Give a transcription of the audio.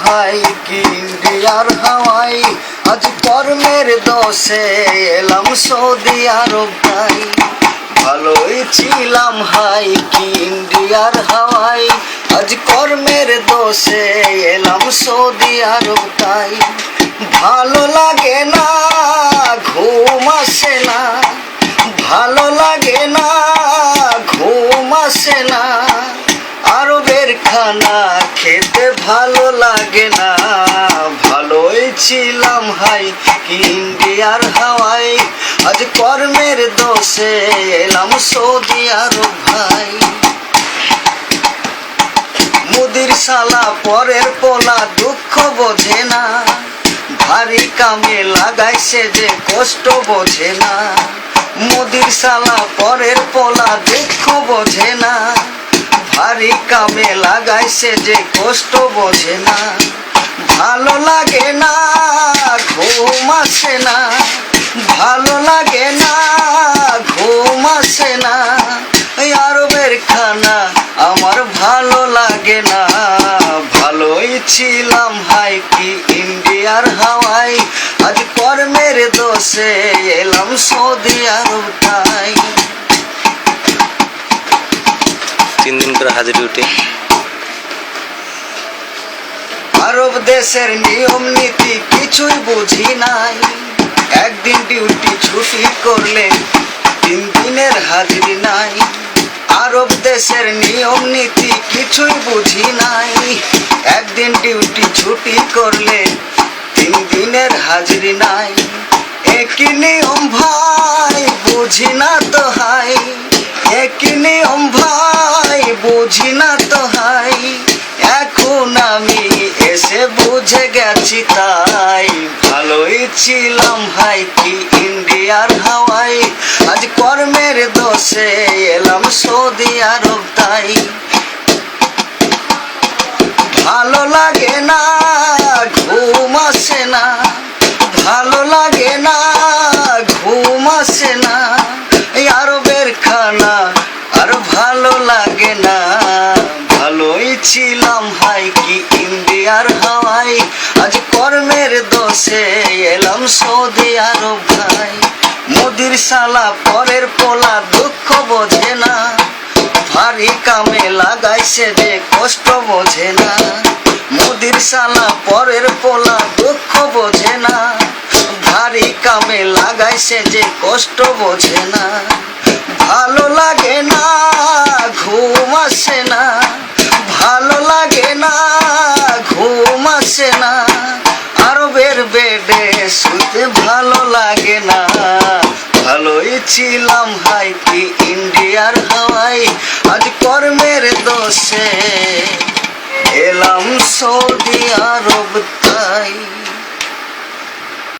High কি ইন্ডিয়ার হাওয়াই, আজ কর্মের দোষে এলাম সৌদি আরব তাই। ভালোই ছিলাম হাই কি ইন্ডিয়ার হাওয়াই, আজ কর্মের দোষে এলাম সৌদি আরব তাই। ভালো লাগে না, ঘুম আসে না, ভালো লাগে না, ঘুম আসে না, আরবের খানা খেতে ভালো লাগে না। ভালোই ছিলাম হাই কি ইন্ডিয়ার হাওয়াই, আজ কর্মের দোষে এলাম সৌদি আরব ভাই। মুদির শালা পরের পোলা দুঃখ বোঝে না, ভারী কামে লাগাইছে যে কষ্ট বোঝে না। মুদির শালা পরের পোলা দুঃখ বোঝে না, ভারী কামে লাগাইছে যে কষ্ট বোঝে না। ভালো লাগে না, ঘুম আসে না, ভালো লাগে না, ঘুম আসে না, আরবের খানা আমার ভালো লাগে না। ভালোই ছিলাম হাই কি ইন্ডিয়ার হাওয়াই, আজ কর্মের দোষে এলাম সৌদি আরব তাই। 3 দিন করে হাজিরি উঠে। আরব দেশের নিয়ম নীতি কিছুই বুঝি নাই, একদিন ডিউটি ছুটি করলে 3 দিনের হাজিরি নাই। আরব দেশের নিয়ম নীতি কিছুই বুঝি নাই, একদিন ডিউটি ছুটি করলে 3 দিনের হাজিরি নাই। একই নিয়ম ভাই বুঝি না তো হাই, একই নিয়ম ভাই বুঝি না তো হাই, এখন আমি এসে বুঝে গেছি তাই। ভালোই ছিলাম হাই কি ইন্ডিয়ার হাওয়াই, আজ কর্মের দোষে এলাম সৌদি আরব তাই। ভালো লাগে না, ঘুম আসে না, ভালো লাগে না, ঘুম আসে না, আরবের খানা আর ভালো লাগে না। ভালোই ছিলাম হাই কি ইন্ডিয়ার হাওয়াই, আজ কর্মের দোষে এলাম সৌদি আরব ভাই। মুদির শালা পরের পোলা দুঃখ বোঝে না, ভারী কামে লাগাইছে যে কষ্ট বোঝে না। মুদির শালা পরের পোলা দুঃখ বোঝে না, ভারী কামে লাগাইছে যে কষ্ট বোঝে না। ভালো লাগে না, ঘুম আসে না, ভালো লাগে না, ঘুম আসে না, আরবের বেডে শুতে ভালো লাগে না। ভালোই ছিলাম হাই কি ইন্ডিয়ার হাওয়াই, আজ কর্মের দোষে এলাম সৌদি আরব তাই।